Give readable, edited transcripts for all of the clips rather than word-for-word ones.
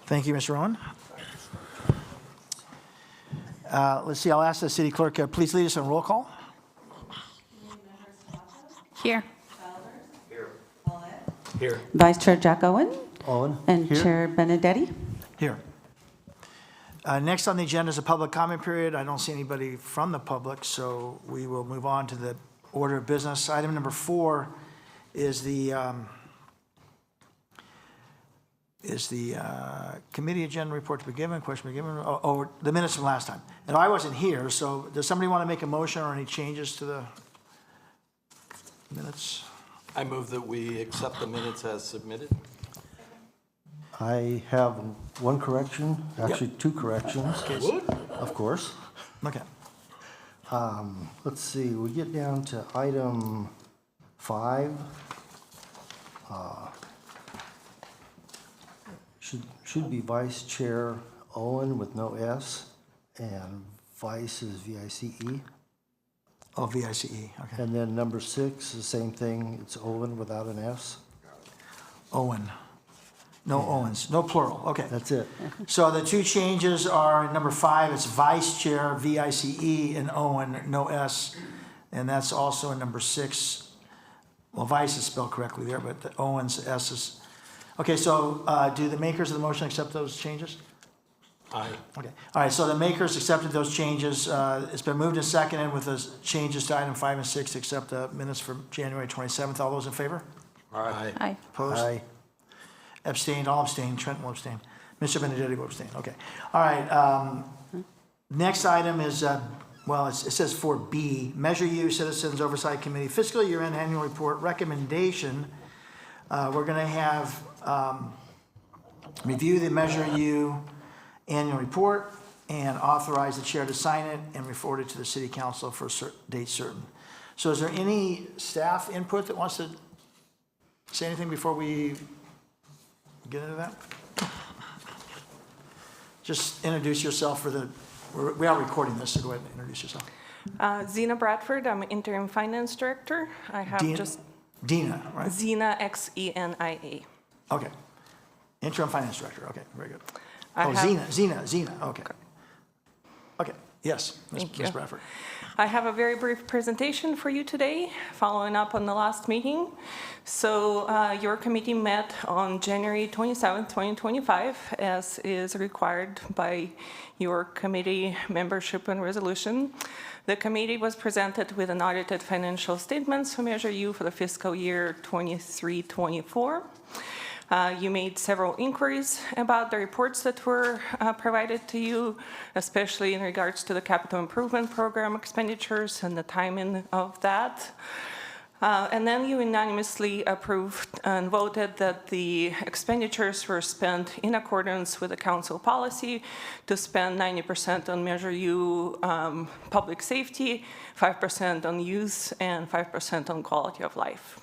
Thank you, Mr. Owen. Let's see, I'll ask the city clerk, please lead us in roll call. Here. Here. Vice Chair Jack Owen. Owen. And Here. Chair Benedetti. Here. Next on the agenda is a public comment period. I don't see anybody from the public, so we will move on to the order of business. Item number 4 is the committee agenda report to be given, question to be given, the minutes from last time. And I wasn't here, so does somebody want to make a motion or any changes to the minutes? I move that we accept the minutes as submitted. I have one correction, actually two corrections, Okay. of course. Okay. Let's see, we get down to item 5. Should be Vice Chair Owen with no S, and Vice is V-I-C-E. Oh, V-I-C-E, okay. And then number 6, the same thing, it's Owen without an S. Owen. No Owens, no plural, okay. That's it. So the two changes are number 5, it's Vice Chair, V-I-C-E, and Owen, no S. And that's also in number 6. Well, Vice is spelled correctly there, but the Owens, S is. Okay, so do the makers of the motion accept those changes? Aye. Okay, all right, so the makers accepted those changes. It's been moved and seconded with those changes to item 5 and 6 to accept the minutes for January 27th. All those in favor? Aye. Aye. Opposed? Aye. Abstained, all abstained, Trent will abstain. Mr. Benedetti will abstain, okay. All right, next item is, it says 4B, Measure U Citizens Oversight Committee Fiscal Year-End Annual Report Recommendation. We're gonna have, review the Measure U Annual Report and authorize the chair to sign it and forward it to the city council for a date certain. So is there any staff input that wants to say anything before we get into that? Just introduce yourself we are recording this, so go ahead and introduce yourself. Zena Bradford, I'm interim finance director. I have Dina, right? Zena, Xenia. Okay. Interim finance director, okay, very good. I have- Zena, okay. Okay, yes, Thank Ms. you. Bradford. I have a very brief presentation for you today, following up on the last meeting. So your committee met on January 27th, 2025, as is required by your committee membership and resolution. The committee was presented with an audited financial statements for Measure U for the fiscal year 23-24. You made several inquiries about the reports that were provided to you, especially in regards to the capital improvement program expenditures and the timing of that. And then you unanimously approved and voted that the expenditures were spent in accordance with the council policy to spend 90% on Measure U public safety, 5% on youth, and 5% on quality of life.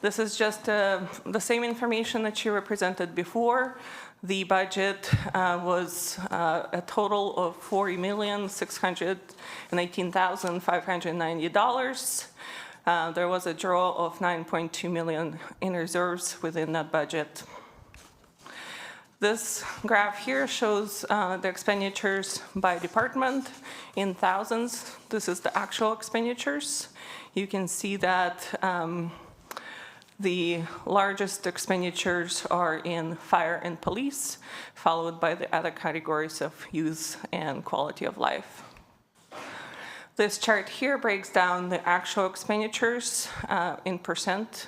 This is just the same information that you were presented before. The budget was a total of $40,618,590. There was a draw of $9.2 million in reserves within that budget. This graph here shows the expenditures by department in thousands. This is the actual expenditures. You can see that the largest expenditures are in fire and police, followed by the other categories of youth and quality of life. This chart here breaks down the actual expenditures in percent.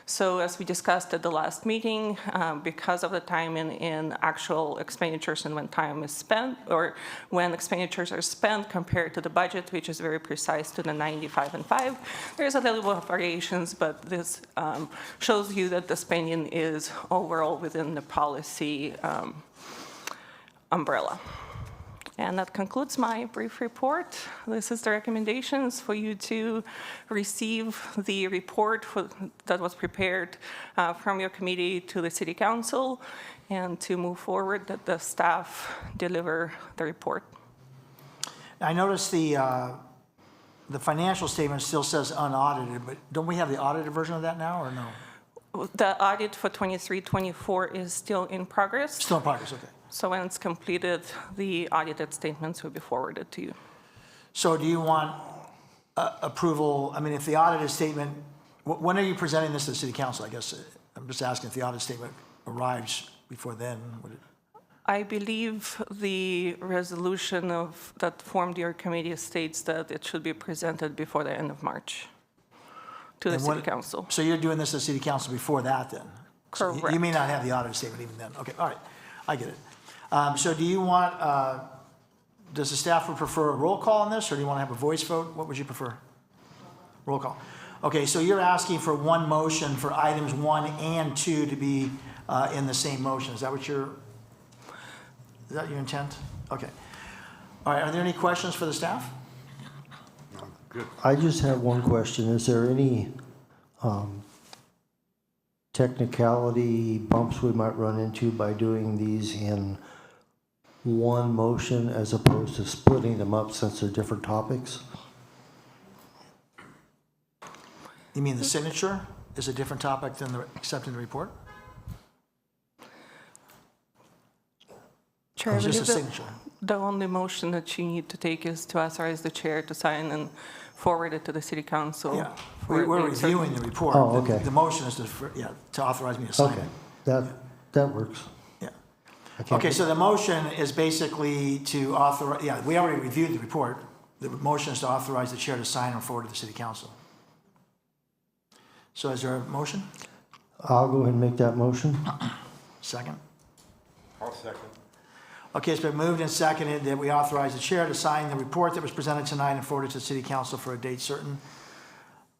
So as we discussed at the last meeting, because of the timing in actual expenditures and when time is spent, or when expenditures are spent compared to the budget, which is very precise to the 95 and 5, there's a little bit of variations, but this shows you that the spending is overall within the policy umbrella. And that concludes my brief report. This is the recommendations for you to receive the report that was prepared from your committee to the City Council, and to move forward that the staff deliver the report. I noticed the financial statement still says unaudited, but don't we have the audited version of that now, or no? The audit for 23-24 is still in progress. Still in progress, okay. So when it's completed, the audited statements will be forwarded to you. So do you want approval, I mean, if the audited statement, when are you presenting this to the city council, I guess? I'm just asking if the audit statement arrives before then, would it? I believe the resolution that formed your committee states that it should be presented before the end of March to the And city what- council. So you're doing this to the city council before that then? So you may Correct. not have the audit statement even then. Okay, all right, I get it. So do you want, does the staff would prefer a roll call on this, or do you want to have a voice vote? What would you prefer? Roll call. Okay, so you're asking for one motion for items 1 and 2 to be in the same motion. Is that what is that your intent? Okay. All right, are there any questions for the staff? I just have one question. Is there any technicality bumps we might run into by doing these in one motion as opposed to splitting them up since they're different topics? You mean the signature is a different topic than the accepting the report? Chair, Or I is just a believe signature? the only motion that you need to take is to authorize the chair to sign and forward it to the city council. Yeah, for we're the certain- reviewing the report. Oh, The- okay. The motion is to authorize me to sign Okay, it. that works. Yeah. I can't- Okay, so the motion is basically to authorize, yeah, we already reviewed the report. The motion is to authorize the chair to sign and forward to the city council. So is there a motion? I'll go ahead and make that motion. Second? I'll second. Okay, it's been moved and seconded that we authorize the chair to sign the report that was presented tonight and forward it to the city council for a date certain.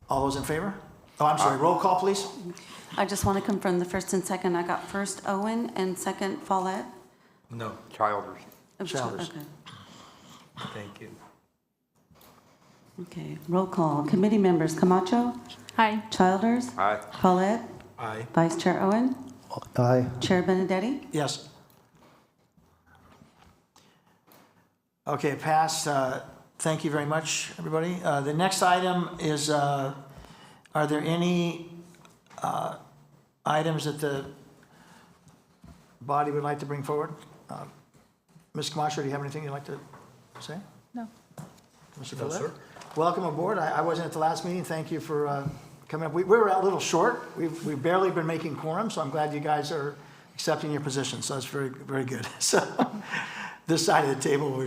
All those in favor? Oh, I'm sorry, roll call, please. I just want to confirm the first and second. I got first Owen and second Follett. No, Childers. Childers. Okay. Thank you. Okay, roll call. Committee members Camacho, Aye. Childers, Aye. Follett, Aye. Vice Chair Owen, Aye. Chair Benedetti. Yes. Okay, passed. Thank you very much, everybody. The next item is, are there any items that the body would like to bring forward? Ms. Camacho, do you have anything you'd like to say? No. Mr. No, Follett? sir. Welcome aboard. I wasn't at the last meeting. Thank you for coming up. We were a little short. We've barely been making quorum, so I'm glad you guys are accepting your position. So that's very, very good. So this side of the table,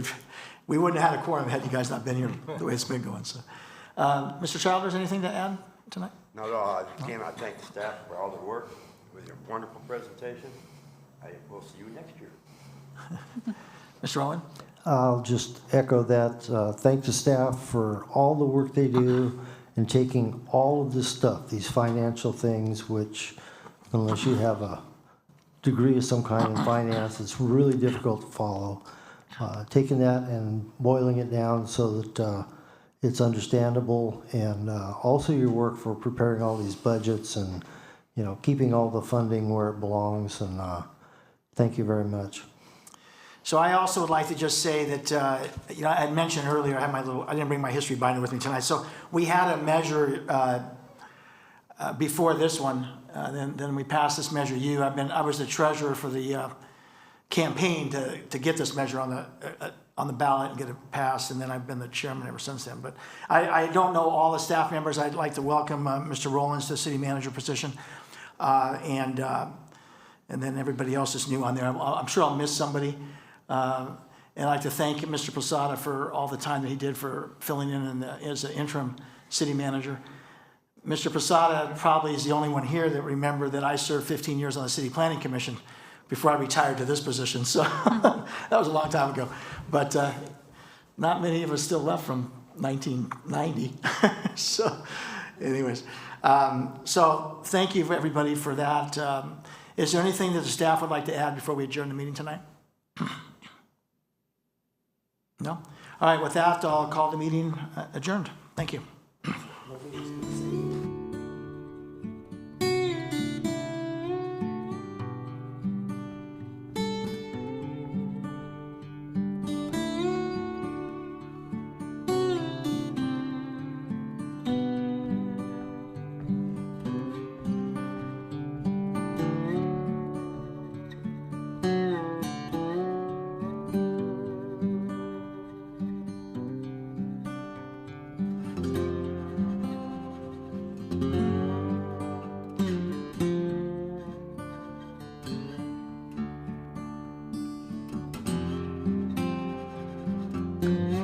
we wouldn't have had a quorum had you guys not been here the way it's been going. So, Mr. Childers, anything to add tonight? Not at all. I cannot thank the staff for all their work with your wonderful presentation. I will see you next year. Mr. Owen? I'll just echo that. Thank the staff for all the work they do in taking all of this stuff, these financial things, which unless you have a degree of some kind in finance, it's really difficult to follow. Taking that and boiling it down so that it's understandable, and also your work for preparing all these budgets and, you know, keeping all the funding where it belongs. And thank you very much. So I also would like to just say that, I had mentioned earlier, I didn't bring my history binder with me tonight. So we had a measure before this one, then we passed this Measure U. I was the treasurer for the campaign to get this measure on the ballot and get it passed, and then I've been the chairman ever since then. But I don't know all the staff members. I'd like to welcome Mr. Rollins to the city manager position, and then everybody else is new on there. I'm sure I'll miss somebody. And I'd like to thank Mr. Posada for all the time that he did for filling in as an interim city manager. Mr. Posada probably is the only one here that remember that I served 15 years on the City Planning Commission before I retired to this position. So that was a long time ago. But not many of us still left from 1990. So anyways, so thank you everybody for that. Is there anything that the staff would like to add before we adjourn the meeting tonight? No? All right, with that, I'll call the meeting adjourned. Thank you. Owen.